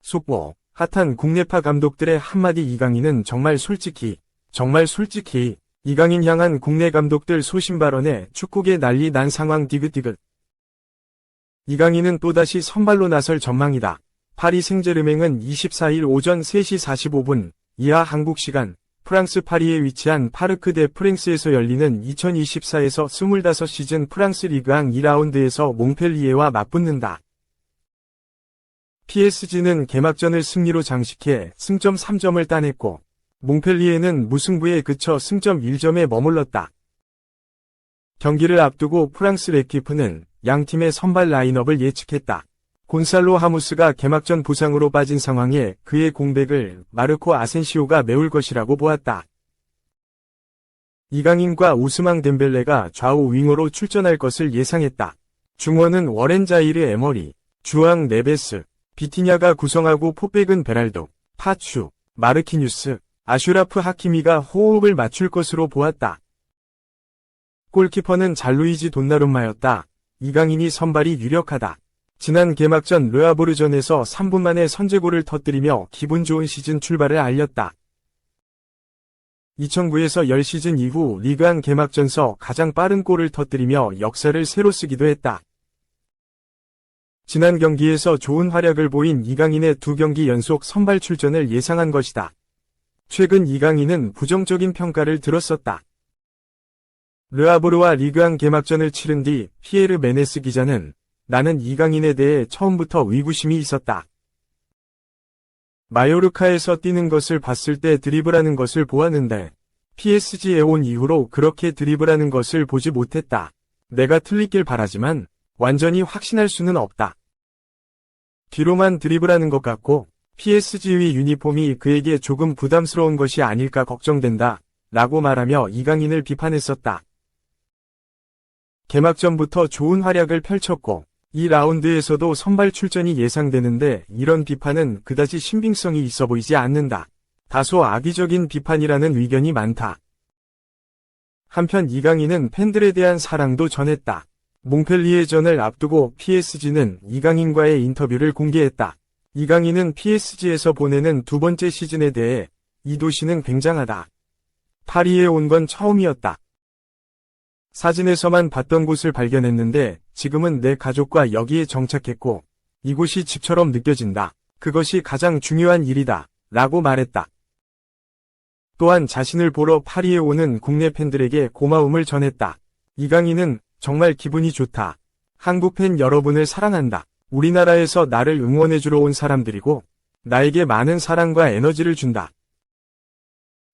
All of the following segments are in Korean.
속보, 핫한 국내파 감독들의 한마디. 이강인은 정말 솔직히 이강인 향한 국내 감독들 소신 발언에 축구계 난리 난 상황. 디귿디귿. 이강인은 또다시 선발로 나설 전망이다. 파리 생제르맹은 24일 오전 3시 45분 이하 한국 시간 프랑스 파리에 위치한 파르크 데 프랭스에서 열리는 2024에서 25시즌 프랑스 리그앙 2라운드에서 몽펠리에와 맞붙는다. PSG는 개막전을 승리로 장식해 승점 3점을 따냈고 몽펠리에는 무승부에 그쳐 승점 1점에 머물렀다. 경기를 앞두고 프랑스 레키프는 양팀의 선발 라인업을 예측했다. 곤살로 하무스가 개막전 부상으로 빠진 상황에 그의 공백을 마르코 아센시오가 메울 것이라고 보았다. 이강인과 우스망 덴벨레가 좌우 윙어로 출전할 것을 예상했다. 중원은 워렌 자이르 에머리, 주앙 네베스, 비티냐가 구성하고 포백은 베랄도, 파추, 마르키뉴스, 아슈라프 하키미가 호흡을 맞출 것으로 보았다. 골키퍼는 잘루이지 돈나룸마였다. 이강인이 선발이 유력하다. 지난 개막전 르아보르전에서 3분 만에 선제골을 터뜨리며 기분 좋은 시즌 출발을 알렸다. 2009에서 10시즌 이후 리그안 개막전서 가장 빠른 골을 터뜨리며 역사를 새로 쓰기도 했다. 지난 경기에서 좋은 활약을 보인 이강인의 2경기 연속 선발 출전을 예상한 것이다. 최근 이강인은 부정적인 평가를 들었었다. 르아보르와 리그안 개막전을 치른 뒤 피에르 메네스 기자는 나는 이강인에 대해 처음부터 의구심이 있었다. 마요르카에서 뛰는 것을 봤을 때 드리블하는 것을 보았는데 PSG에 온 이후로 그렇게 드리블하는 것을 보지 못했다. 내가 틀리길 바라지만 완전히 확신할 수는 없다. 뒤로만 드리블하는 것 같고 PSG의 유니폼이 그에게 조금 부담스러운 것이 아닐까 걱정된다. 라고 말하며 이강인을 비판했었다. 개막전부터 좋은 활약을 펼쳤고 이 라운드에서도 선발 출전이 예상되는데 이런 비판은 그다지 신빙성이 있어 보이지 않는다. 다소 악의적인 비판이라는 의견이 많다. 한편 이강인은 팬들에 대한 사랑도 전했다. 몽펠리에전을 앞두고 PSG는 이강인과의 인터뷰를 공개했다. 이강인은 PSG에서 보내는 2번째 시즌에 대해 이 도시는 굉장하다. 파리에 온 건 처음이었다. 사진에서만 봤던 곳을 발견했는데 지금은 내 가족과 여기에 정착했고 이곳이 집처럼 느껴진다. 그것이 가장 중요한 일이다. 라고 말했다. 또한 자신을 보러 파리에 오는 국내 팬들에게 고마움을 전했다. 이강인은 정말 기분이 좋다. 한국 팬 여러분을 사랑한다. 우리나라에서 나를 응원해주러 온 사람들이고 나에게 많은 사랑과 에너지를 준다.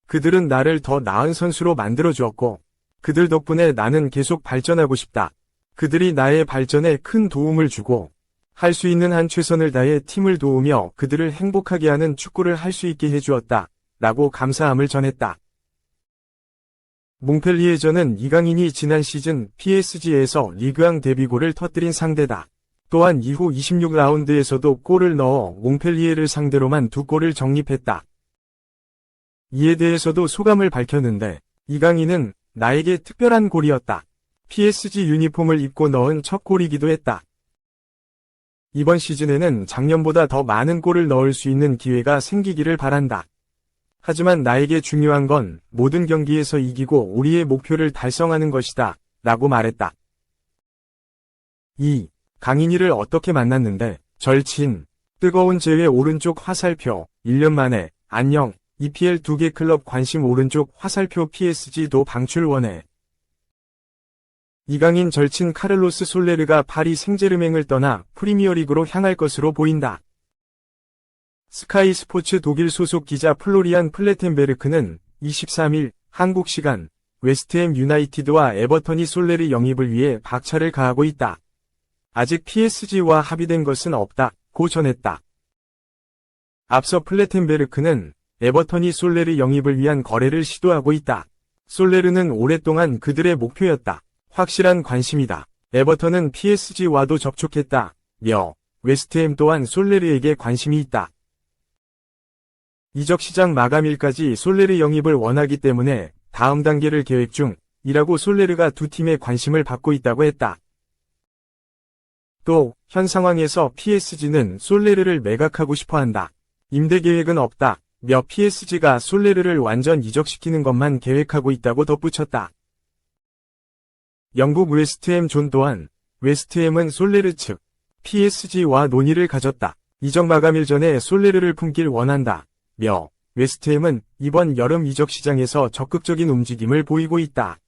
그들은 나를 더 나은 선수로 만들어주었고 그들 덕분에 나는 계속 발전하고 싶다. 그들이 나의 발전에 큰 도움을 주고 할 수 있는 한 최선을 다해 팀을 도우며 그들을 행복하게 하는 축구를 할 수 있게 해주었다. 라고 감사함을 전했다. 몽펠리에전은 이강인이 지난 시즌 PSG에서 리그앙 데뷔골을 터뜨린 상대다. 또한 이후 26라운드에서도 골을 넣어 몽펠리에를 상대로만 2골을 적립했다. 이에 대해서도 소감을 밝혔는데 이강인은 나에게 특별한 골이었다. PSG 유니폼을 입고 넣은 첫 골이기도 했다. 이번 시즌에는 작년보다 더 많은 골을 넣을 수 있는 기회가 생기기를 바란다. 하지만 나에게 중요한 건 모든 경기에서 이기고 우리의 목표를 달성하는 것이다. 라고 말했다. 2. 강인이를 어떻게 만났는데? 절친. 뜨거운 제외 오른쪽 화살표. 1년 만에. 안녕. EPL 2개 클럽 관심 오른쪽 화살표 PSG도 방출 원해. 이강인 절친 카를로스 솔레르가 파리 생제르맹을 떠나 프리미어리그로 향할 것으로 보인다. 스카이 스포츠 독일 소속 기자 플로리안 플레텐베르크는 23일 한국 시간 웨스트햄 유나이티드와 에버턴이 솔레르 영입을 위해 박차를 가하고 있다. 아직 PSG와 합의된 것은 없다. 고 전했다. 앞서 플레텐베르크는 에버턴이 솔레르 영입을 위한 거래를 시도하고 있다. 솔레르는 오랫동안 그들의 목표였다. 확실한 관심이다. 에버턴은 PSG와도 접촉했다. 며 웨스트햄 또한 솔레르에게 관심이 있다. 이적 시장 마감일까지 솔레르 영입을 원하기 때문에 다음 단계를 계획 중이라고 솔레르가 두 팀의 관심을 받고 있다고 했다. 또, 현 상황에서 PSG는 솔레르를 매각하고 싶어 한다. 임대 계획은 없다. 며 PSG가 솔레르를 완전 이적시키는 것만 계획하고 있다고 덧붙였다. 영국 웨스트햄 존 또한, 웨스트햄은 솔레르 측, PSG와 논의를 가졌다. 이적 마감일 전에 솔레르를 품길 원한다. 며, 웨스트햄은 이번 여름 이적 시장에서 적극적인 움직임을 보이고 있다.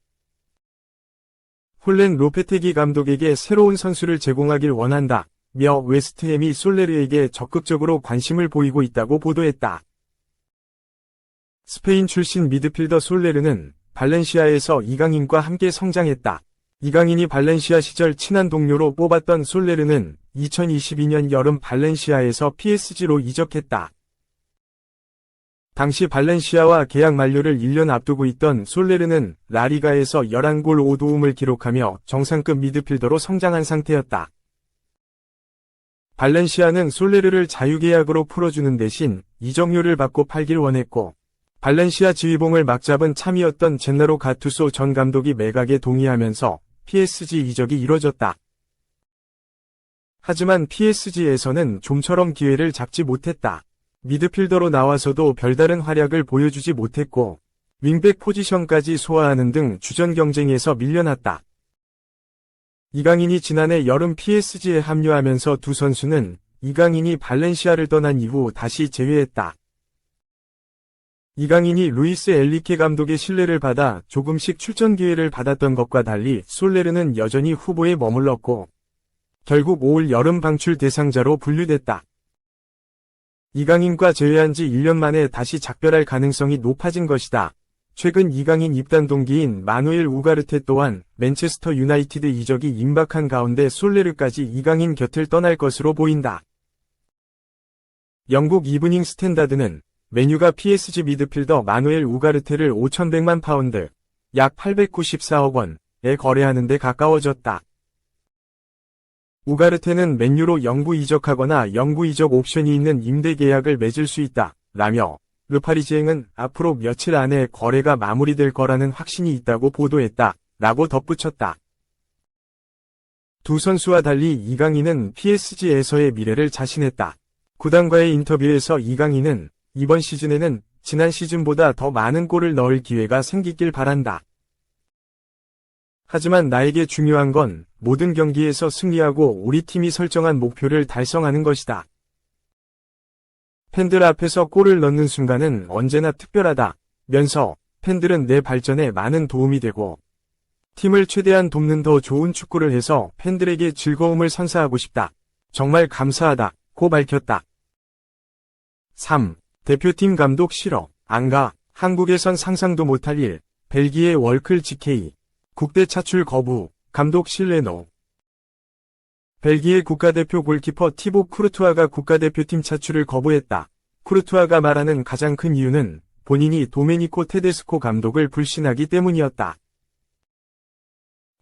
홀렌 로페테기 감독에게 새로운 선수를 제공하길 원한다. 며 웨스트햄이 솔레르에게 적극적으로 관심을 보이고 있다고 보도했다. 스페인 출신 미드필더 솔레르는 발렌시아에서 이강인과 함께 성장했다. 이강인이 발렌시아 시절 친한 동료로 뽑았던 솔레르는 2022년 여름 발렌시아에서 PSG로 이적했다. 당시 발렌시아와 계약 만료를 1년 앞두고 있던 솔레르는 라리가에서 11골 5도움을 기록하며 정상급 미드필더로 성장한 상태였다. 발렌시아는 솔레르를 자유계약으로 풀어주는 대신 이적료를 받고 팔길 원했고, 발렌시아 지휘봉을 막 잡은 참이었던 젠나로 가투소 전 감독이 매각에 동의하면서 PSG 이적이 이뤄졌다. 하지만 PSG에서는 좀처럼 기회를 잡지 못했다. 미드필더로 나와서도 별다른 활약을 보여주지 못했고, 윙백 포지션까지 소화하는 등 주전 경쟁에서 밀려났다. 이강인이 지난해 여름 PSG에 합류하면서 두 선수는 이강인이 발렌시아를 떠난 이후 다시 재회했다. 이강인이 루이스 엘리케 감독의 신뢰를 받아 조금씩 출전 기회를 받았던 것과 달리 솔레르는 여전히 후보에 머물렀고, 결국 올 여름 방출 대상자로 분류됐다. 이강인과 재회한 지 1년 만에 다시 작별할 가능성이 높아진 것이다. 최근 이강인 입단 동기인 마누엘 우가르테 또한 맨체스터 유나이티드 이적이 임박한 가운데 솔레르까지 이강인 곁을 떠날 것으로 보인다. 영국 이브닝 스탠다드는 맨유가 PSG 미드필더 마누엘 우가르테를 5,100만 파운드, 약 894억 원에 거래하는 데 가까워졌다. 우가르테는 맨유로 영구 이적하거나 영구 이적 옵션이 있는 임대 계약을 맺을 수 있다. 라며 르파리지앵은 앞으로 며칠 안에 거래가 마무리될 거라는 확신이 있다고 보도했다. 라고 덧붙였다. 두 선수와 달리 이강인은 PSG에서의 미래를 자신했다. 구단과의 인터뷰에서 이강인은 이번 시즌에는 지난 시즌보다 더 많은 골을 넣을 기회가 생기길 바란다. 하지만 나에게 중요한 건 모든 경기에서 승리하고 우리 팀이 설정한 목표를 달성하는 것이다. 팬들 앞에서 골을 넣는 순간은 언제나 특별하다. 면서 팬들은 내 발전에 많은 도움이 되고 팀을 최대한 돕는 더 좋은 축구를 해서 팬들에게 즐거움을 선사하고 싶다. 정말 감사하다. 고 밝혔다. 3. 대표팀 감독 싫어. 안 가. 한국에선 상상도 못할 일. 벨기에 월클 GK. 국대 차출 거부. 감독 실레노. 벨기에 국가대표 골키퍼 티보 쿠르투아가 국가대표팀 차출을 거부했다. 쿠르투아가 말하는 가장 큰 이유는 본인이 도메니코 테데스코 감독을 불신하기 때문이었다.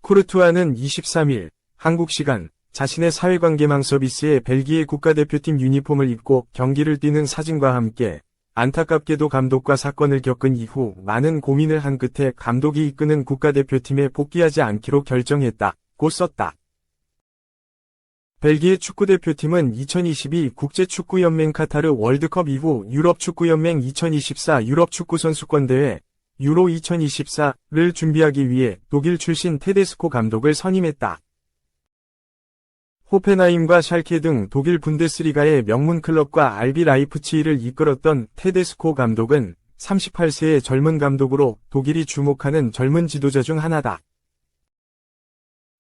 쿠르투아는 23일 한국 시간 자신의 사회관계망 서비스에 벨기에 국가대표팀 유니폼을 입고 경기를 뛰는 사진과 함께 안타깝게도 감독과 사건을 겪은 이후 많은 고민을 한 끝에 감독이 이끄는 국가대표팀에 복귀하지 않기로 결정했다고 썼다. 벨기에 축구대표팀은 2022 국제축구연맹 카타르 월드컵 이후 유럽축구연맹 2024 유럽축구선수권대회 유로 2024를 준비하기 위해 독일 출신 테데스코 감독을 선임했다. 호펜하임과 샬케 등 독일 분데스리가의 명문 클럽과 RB 라이프치히를 이끌었던 테데스코 감독은 38세의 젊은 감독으로 독일이 주목하는 젊은 지도자 중 하나다.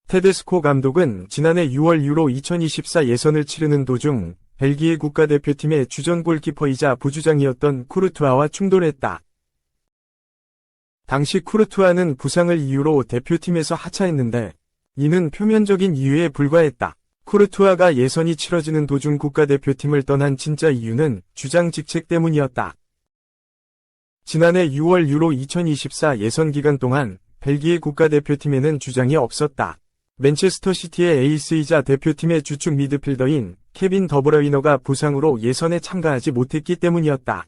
테데스코 감독은 지난해 6월 유로 2024 예선을 치르는 도중 벨기에 국가대표팀의 주전 골키퍼이자 부주장이었던 쿠르투아와 충돌했다. 당시 쿠르투아는 부상을 이유로 대표팀에서 하차했는데 이는 표면적인 이유에 불과했다. 쿠르투아가 예선이 치러지는 도중 국가대표팀을 떠난 진짜 이유는 주장 직책 때문이었다. 지난해 6월 유로 2024 예선 기간 동안 벨기에 국가대표팀에는 주장이 없었다. 맨체스터 시티의 에이스이자 대표팀의 주축 미드필더인 케빈 더브라이너가 부상으로 예선에 참가하지 못했기 때문이었다.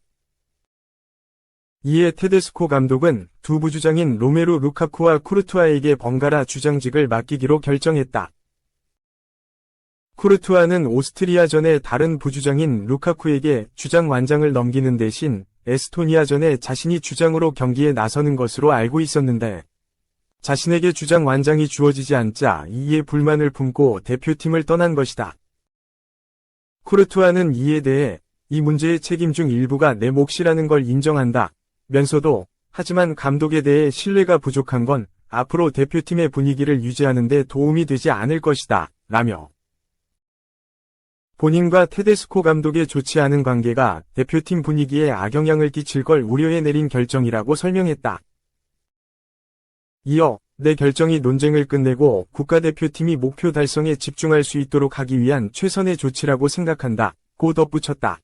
이에 테데스코 감독은 두 부주장인 로메루 루카쿠와 쿠르투아에게 번갈아 주장직을 맡기기로 결정했다. 쿠르투아는 오스트리아전에 다른 부주장인 루카쿠에게 주장 완장을 넘기는 대신 에스토니아전에 자신이 주장으로 경기에 나서는 것으로 알고 있었는데 자신에게 주장 완장이 주어지지 않자 이에 불만을 품고 대표팀을 떠난 것이다. 쿠르투아는 이에 대해 이 문제의 책임 중 일부가 내 몫이라는 걸 인정한다 면서도 하지만 감독에 대해 신뢰가 부족한 건 앞으로 대표팀의 분위기를 유지하는 데 도움이 되지 않을 것이다 라며 본인과 테데스코 감독의 좋지 않은 관계가 대표팀 분위기에 악영향을 끼칠 걸 우려해 내린 결정이라고 설명했다. 이어 내 결정이 논쟁을 끝내고 국가대표팀이 목표 달성에 집중할 수 있도록 하기 위한 최선의 조치라고 생각한다 고 덧붙였다.